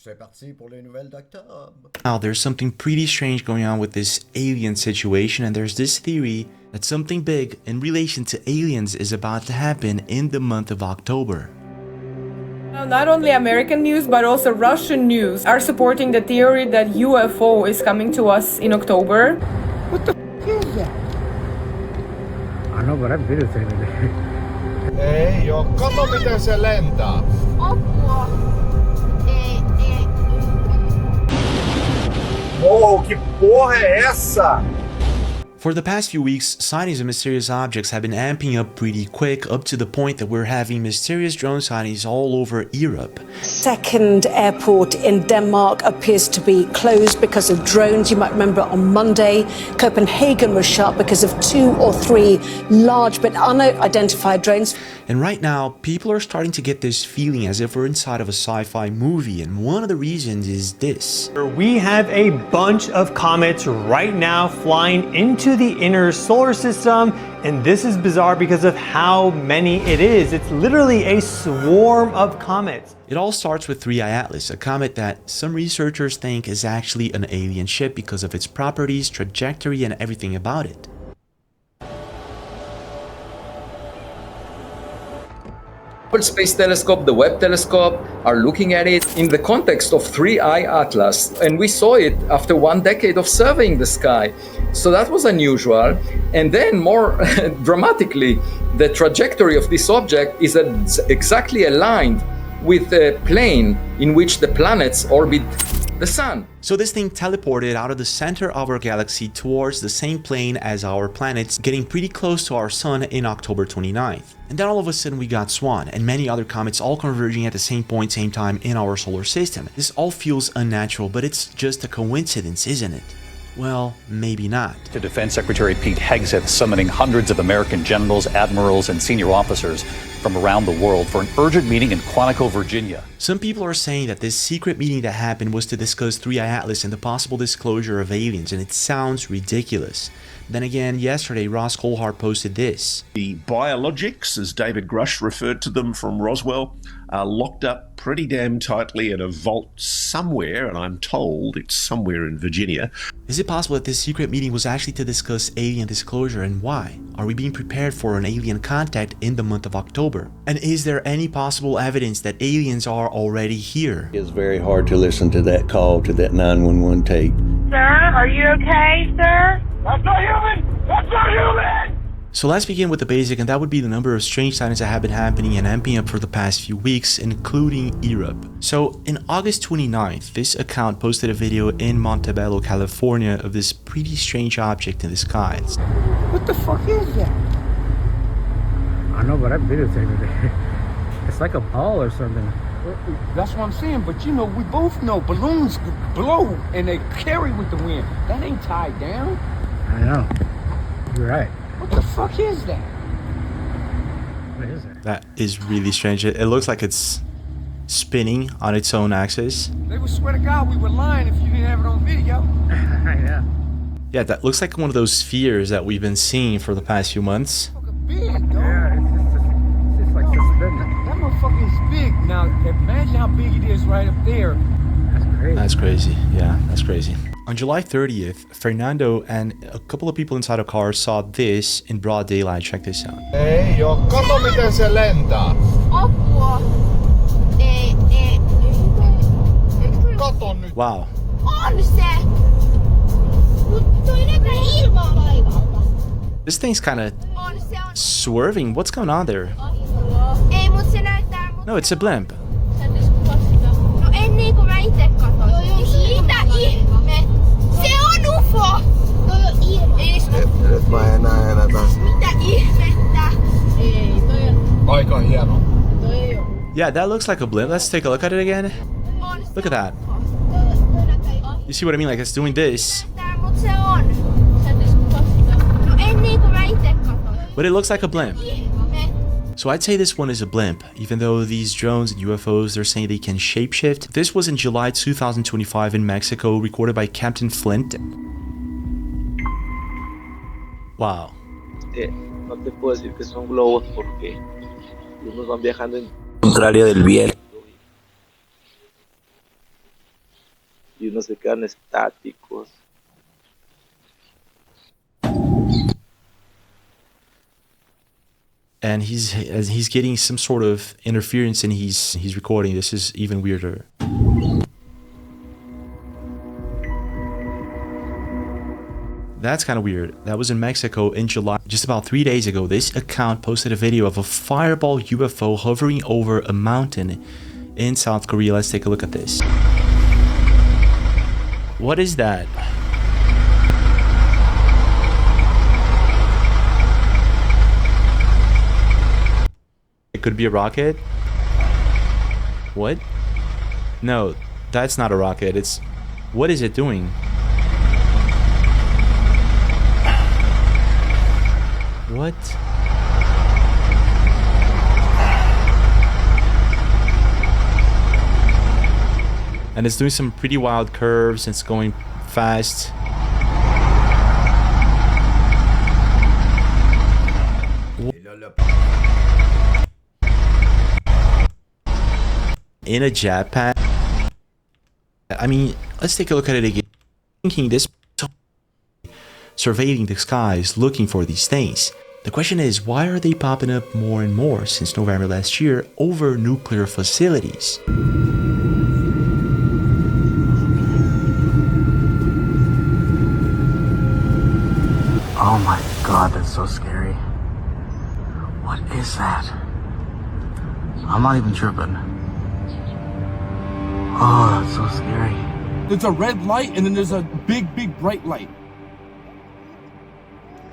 C'est parti pour les nouvelles d'octobre. Now, there's something pretty strange going on with this alien situation, and there's this theory that something big in relation to aliens is about to happen in the month of October. Now, not only American news, but also Russian news are supporting the theory that UFO is coming to us in October. What the is that? I know, but I've videotaped it. Ei oo, kato miten se lentää. Apua. Oh, que porra é essa? For the past few weeks, sightings of mysterious objects have been amping up pretty quick, up to the point that we're having mysterious drone sightings all over Europe. Second airport in Denmark appears to be closed because of drones. You might remember on Monday, Copenhagen was shut because of 2 or 3 large but unidentified drones. And right now, people are starting to get this feeling as if we're inside of a sci-fi movie, and one of the reasons is this. We have a bunch of comets right now flying into the inner solar system, and this is bizarre because of how many it is. It's literally a swarm of comets. It all starts with 3I Atlas, a comet that some researchers think is actually an alien ship because of its properties, trajectory, and everything about it. Hubble Space Telescope, the Webb Telescope are looking at it in the context of 3I Atlas, and we saw it after 1 decade of surveying the sky. So that was unusual. And then more dramatically, the trajectory of this object is exactly aligned with the plane in which the planets orbit the sun. So this thing teleported out of the center of our galaxy towards the same plane as our planets, getting pretty close to our sun in October 29th. And then all of a sudden we got Swan and many other comets all converging at the same point, same time in our solar system. This all feels unnatural, but it's just a coincidence, isn't it? Well, maybe not. To Defense Secretary Pete Hegseth summoning hundreds of American generals, admirals, and senior officers from around the world for an urgent meeting in Quantico, Virginia. Some people are saying that this secret meeting that happened was to discuss 3I Atlas and the possible disclosure of aliens, and it sounds ridiculous. Then again, yesterday, Ross Coulthart posted this. The biologics, as David Grush referred to them from Roswell, are locked up pretty damn tightly in a vault somewhere, and I'm told it's somewhere in Virginia. Is it possible that this secret meeting was actually to discuss alien disclosure, and why? Are we being prepared for an alien contact in the month of October? And is there any possible evidence that aliens are already here? It's very hard to listen to that call, to that 911 tape. Sir, are you okay, sir? That's not human! That's not human! So let's begin with the basic, and that would be the number of strange sightings that have been happening and amping up for the past few weeks, including Europe. So in August 29th, this account posted a video in Montebello, California of this pretty strange object in the skies. What the fuck is that? I know, but I've videotaped it. It's like a ball or something. That's what I'm saying, but you know, we both know balloons blow and they carry with the wind. That ain't tied down. I know. You're right. What the fuck is that? What is that? That is really strange. It looks like it's spinning on its own axis. They would swear to God we were lying if you didn't have it on video. Yeah. Yeah, that looks like one of those spheres that we've been seeing for the past few months. Big, dog. Yeah, it's just like suspended. That motherfucker is big. Now, imagine how big it is right up there. That's crazy. That's crazy. Yeah, that's crazy. On July 30th, Fernando and a couple of people inside a car saw this in broad daylight. Check this out. Ei oo, kato miten se lentää. Apua. Kato nyt. Wow. On se. Mut toi näkee ilmaa laivalta. This thing's kind of On se on. swerving. What's going on there? Ei, mut se näyttää. No, it's a blimp. No en niinku mä ite katsoin. Mitä ihme? Se on UFO! Toi on ilma. Nyt mä en näe enää taas. Mitä ihmettä? Ei, toi on. Aika hieno. Toi ei oo. Yeah, that looks like a blimp. Let's take a look at it again. Look at that. You see what I mean? Like it's doing this. Mut se on. No en niinku mä ite katsoin. But it looks like a blimp. Ihme. So I'd say this one is a blimp, even though these drones and UFOs, they're saying they can shapeshift. This was in July 2025 in Mexico, recorded by Captain Flint. Wow. No te puedo decir que son globos porque unos van viajando en contrario del viento. y unos se quedan estáticos. And he's getting some sort of interference and he's recording. This is even weirder. That's kind of weird. That was in Mexico in July. Just about 3 days ago, this account posted a video of a fireball UFO hovering over a mountain in South Korea. Let's take a look at this. What is that? It could be a rocket. What? No, that's not a rocket. It's... What is it doing? What? And it's doing some pretty wild curves. It's going fast. In a jetpack. I mean, let's take a look at it again. Thinking this surveying the skies looking for these things. The question is, why are they popping up more and more since November last year over nuclear facilities? Oh my god, that's so scary. What is that? I'm not even tripping. Oh, that's so scary. There's a red light and then there's a big, big bright light.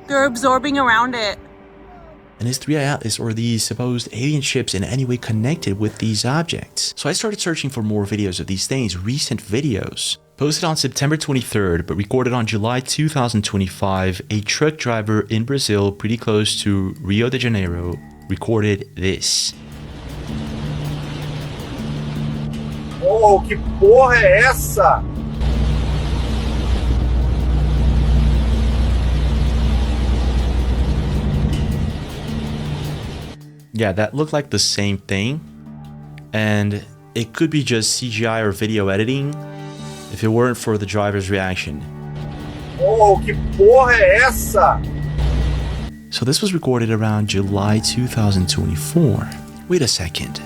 They're absorbing around it. And is 3i Atlas or these supposed alien ships in any way connected with these objects? So I started searching for more videos of these things, recent videos. Posted on September 23rd, but recorded on July 2025, a truck driver in Brazil, pretty close to Rio de Janeiro, recorded this. Oh, que porra é essa? Yeah, that looked like the same thing, and it could be just CGI or video editing if it weren't for the driver's reaction. Oh, que porra é essa? So this was recorded around July 2024. Wait a second.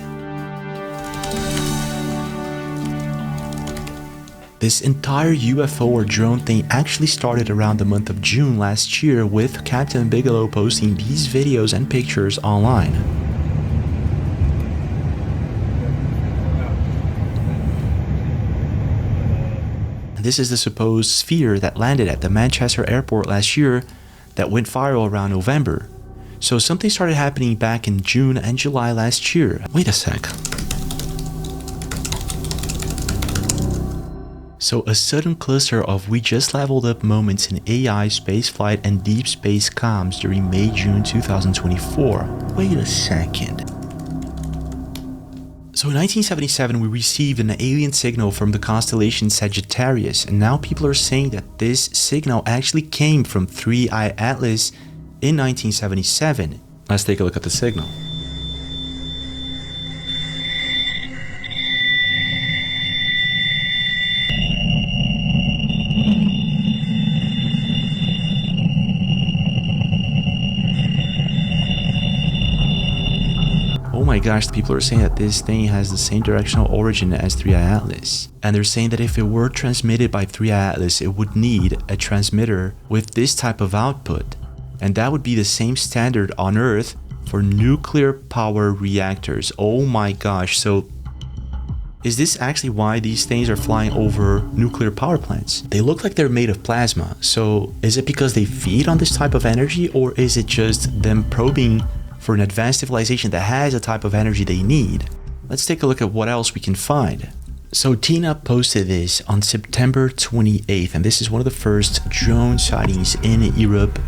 This entire UFO or drone thing actually started around the month of June last year with Captain Bigelow posting these videos and pictures online. This is the supposed sphere that landed at the Manchester airport last year that went viral around November. So something started happening back in June and July last year. Wait a sec. So a sudden cluster of we just leveled up moments in AI, spaceflight, and deep space comms during May-June 2024. Wait a second. So in 1977 we received an alien signal from the constellation Sagittarius, and now people are saying that this signal actually came from 3i Atlas in 1977. Let's take a look at the signal. Oh my gosh, people are saying that this thing has the same directional origin as 3i Atlas. And they're saying that if it were transmitted by 3i Atlas, it would need a transmitter with this type of output. And that would be the same standard on Earth for nuclear power reactors. Oh my gosh, so is this actually why these things are flying over nuclear power plants? They look like they're made of plasma, so is it because they feed on this type of energy, or is it just them probing for an advanced civilization that has a type of energy they need? Let's take a look at what else we can find. So Tina posted this on September 28th, and this is one of the first drone sightings in Europe.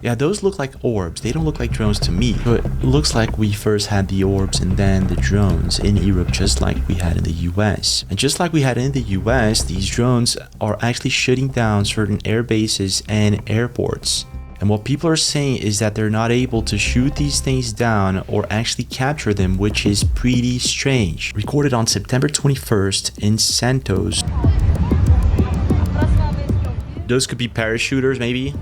Yeah, those look like orbs. They don't look like drones to me. So it looks like we first had the orbs and then the drones in Europe, just like we had in the US. And just like we had in the US, these drones are actually shutting down certain air bases and airports. And And what people are saying is that they're not able to shoot these things down or actually capture them, which is pretty strange. Recorded on September 21st in Santos. Those could be parachuters, maybe?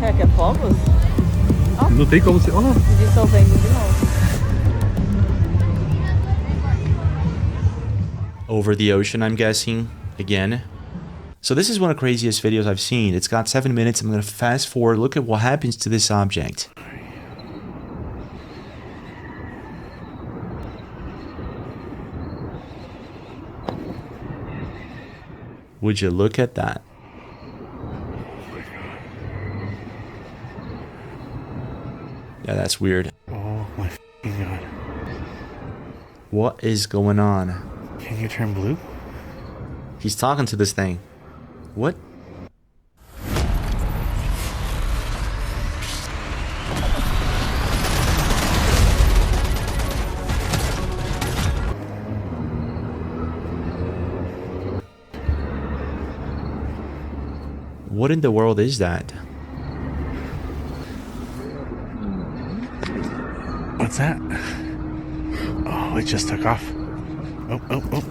Kijk, fogos. Não tem como se... Oh. Eles estão vendo de novo. Over the ocean, I'm guessing, again. So this is one of the craziest videos I've seen. It's got 7 minutes. I'm going to fast forward, look at what happens to this object. Would you look at that? Yeah, that's weird. Oh my God. What is going on? Can you turn blue? He's talking to this thing. What? What in the world is that? What's that? Oh, it just took off. Oh, oh, oh.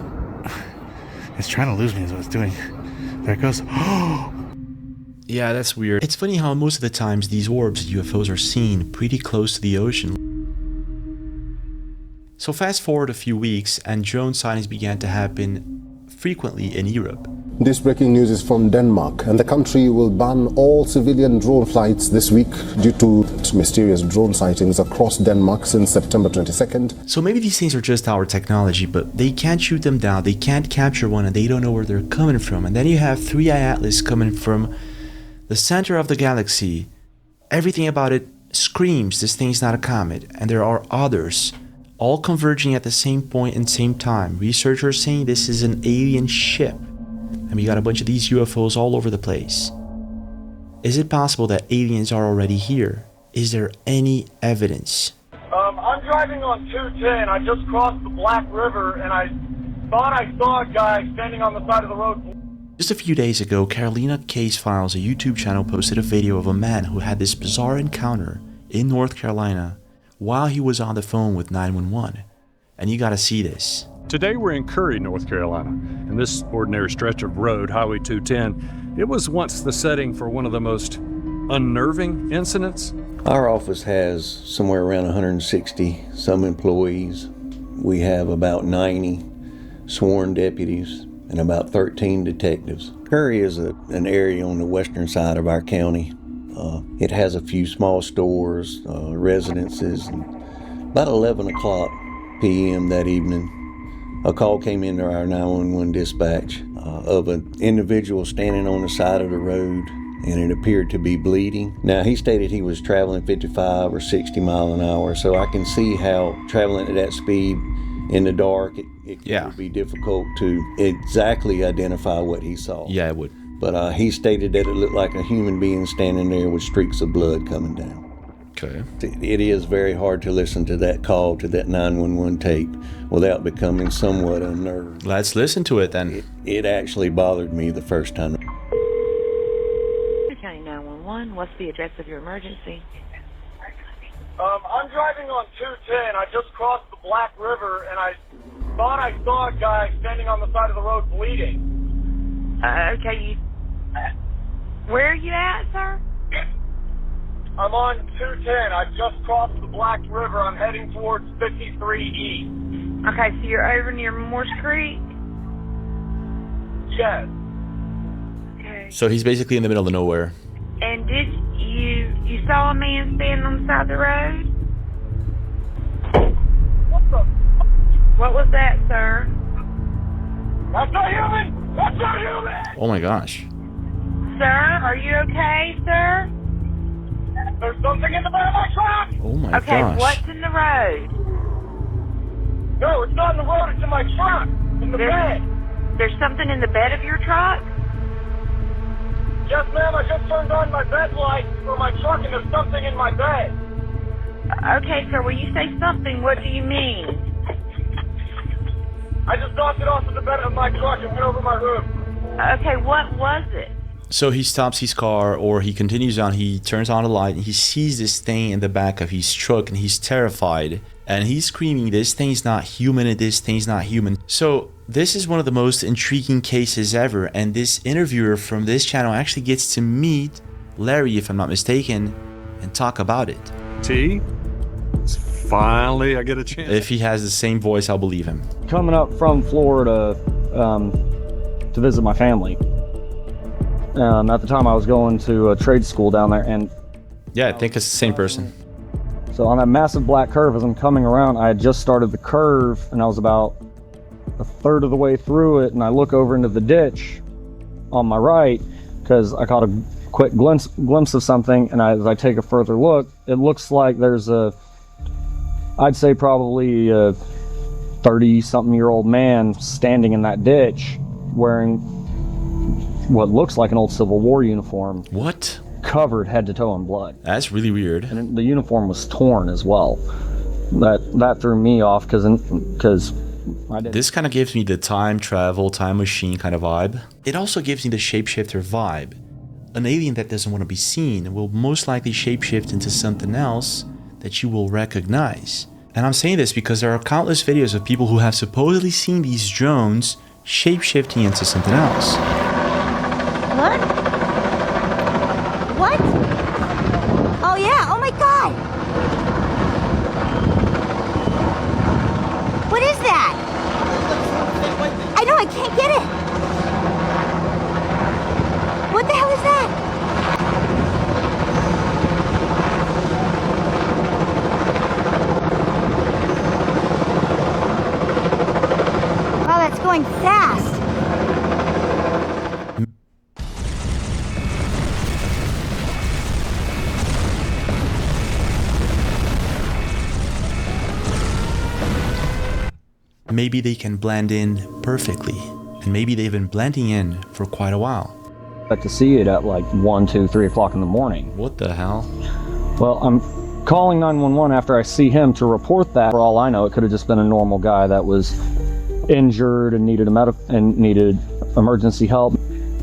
It's trying to lose me is what it's doing. There it goes. Yeah, that's weird. It's funny how most of the times these orbs, UFOs, are seen pretty close to the ocean. So fast forward a few weeks and drone sightings began to happen frequently in Europe. This breaking news is from Denmark, and the country will ban all civilian drone flights this week due to mysterious drone sightings across Denmark since September 22nd. So maybe these things are just our technology, but they can't shoot them down, they can't capture one, and they don't know where they're coming from. And then you have 3i Atlas coming from the center of the galaxy. Everything about it screams this thing's not a comet, and there are others, all converging at the same point and same time. Researchers saying this is an alien ship. And we got a bunch of these UFOs all over the place. Is it possible that aliens are already here? Is there any evidence? I'm driving on 210. I just crossed the Black River and I thought I saw a guy standing on the side of the road. Just a few days ago, Carolina Case Files, a YouTube channel, posted a video of a man who had this bizarre encounter in North Carolina while he was on the phone with 911. And you gotta see this. Today we're in Curry, North Carolina, and this ordinary stretch of road, Highway 210, it was once the setting for one of the most unnerving incidents. Our office has somewhere around 160 some employees. We have about 90 sworn deputies and about 13 detectives. Curry is an area on the western side of our county. It has a few small stores, residences. About 11 o'clock p.m. that evening, a call came into our 911 dispatch of an individual standing on the side of the road, and it appeared to be bleeding. Now, he stated he was traveling 55 or 60 miles an hour, so I can see how traveling at that speed in the dark, it would be difficult to exactly identify what he saw. Yeah, it would. But he stated that it looked like a human being standing there with streaks of blood coming down. Okay. It is very hard to listen to that call, to that 911 tape, without becoming somewhat unnerved. Let's listen to it then. It actually bothered me the first time. County 911, what's the address of your emergency? I'm driving on 210. I just crossed the Black River and I thought I saw a guy standing on the side of the road bleeding. Okay, where are you at, sir? I'm on 210. I just crossed the Black River. I'm heading towards 53E. Okay, so you're over near Morse Creek? Yes. Okay. So he's basically in the middle of nowhere. And did you saw a man standing on the side of the road? What the? What was that, sir? That's not human! That's not human! Oh my gosh. Sir, are you okay, sir? There's something in the bed of my truck! Oh my gosh. Okay, what's in the road? No, it's not in the road, it's in my truck. In the bed. There's something in the bed of your truck? Yes, ma'am, I just turned on my bed light for my truck and there's something in my bed. Okay, sir, when you say something, what do you mean? I just knocked it off of the bed of my truck and went over my roof. Okay, what was it? So he stops his car, or he continues on, he turns on the light, and he sees this thing in the back of his truck, and he's terrified. And he's screaming, this thing's not human, this thing's not human. So this is one of the most intriguing cases ever, and this interviewer from this channel actually gets to meet Larry, if I'm not mistaken, and talk about it. T, finally I get a chance. If he has the same voice, I'll believe him. Coming up from Florida to visit my family. At the time I was going to a trade school down there, and yeah, I think it's the same person. So on that massive black curve, as I'm coming around, I had just started the curve and I was about a third of the way through it, and I look over into the ditch on my right because I caught a quick glimpse of something, and as I take a further look, it looks like there's I'd say probably a 30-something-year-old man standing in that ditch wearing what looks like an old Civil War uniform. What? Covered head to toe in blood. That's really weird. And the uniform was torn as well. That threw me off because I didn't. This kind of gives me the time travel, time machine kind of vibe. It also gives me the shapeshifter vibe. An alien that doesn't want to be seen will most likely shapeshift into something else that you will recognize. And I'm saying this because there are countless videos of people who have supposedly seen these drones shapeshifting into something else. What? What? Oh yeah, oh my god! What is that? I know, I can't get it! What the hell is that? Wow, that's going fast! Maybe they can blend in perfectly, and maybe they've been blending in for quite a while. Got to see it at like 1, 2, 3 o'clock in the morning. What the hell? Well, I'm calling 911 after I see him to report that. For all I know, it could have just been a normal guy that was injured and needed needed emergency help.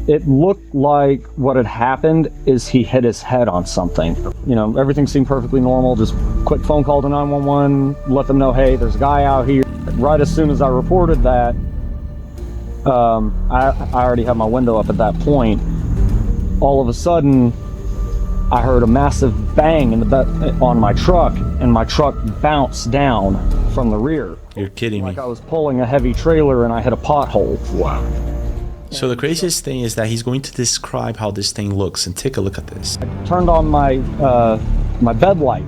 It looked like what had happened is he hit his head on something. You know, everything seemed perfectly normal. Just quick phone call to 911, let them know, hey, there's a guy out here. Right as soon as I reported that, I already had my window up at that point. All of a sudden, I heard a massive bang on my truck, and my truck bounced down from the rear. You're kidding me. Like I was pulling a heavy trailer and I hit a pothole. Wow. So the craziest thing is that he's going to describe how this thing looks, and take a look at this. I turned on my my bed light,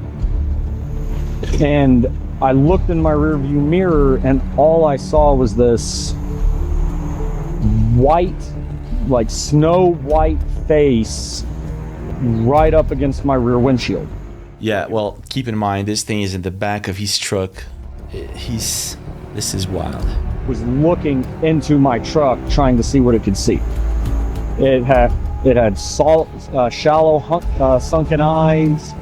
and I looked in my rearview mirror, and all I saw was this white, like snow white face right up against my rear windshield. Yeah, well, keep in mind, this thing is in the back of his truck. This is wild. Was looking into my truck trying to see what it could see. It had shallow sunken eyes.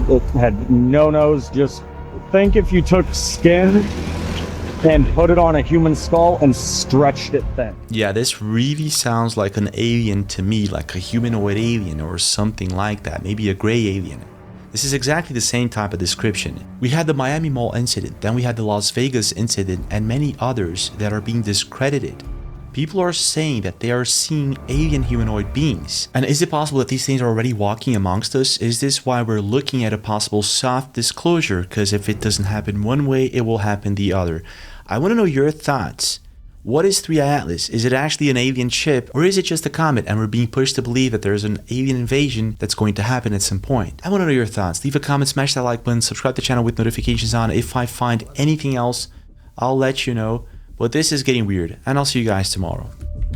It had no nose. Just think if you took skin and put it on a human skull and stretched it thin. Yeah, this really sounds like an alien to me, like a humanoid alien or something like that, maybe a gray alien. This is exactly the same type of description. We had the Miami Mall incident, then we had the Las Vegas incident, and many others that are being discredited. People are saying that they are seeing alien humanoid beings. And is it possible that these things are already walking amongst us? Is this why we're looking at a possible soft disclosure? Because if it doesn't happen one way, it will happen the other. I want to know your thoughts. What is 3i Atlas? Is it actually an alien ship, or is it just a comet and we're being pushed to believe that there's an alien invasion that's going to happen at some point? I want to know your thoughts. Leave a comment, smash that like button, subscribe to the channel with notifications on. If I find anything else, I'll let you know. But this is getting weird, and I'll see you guys tomorrow.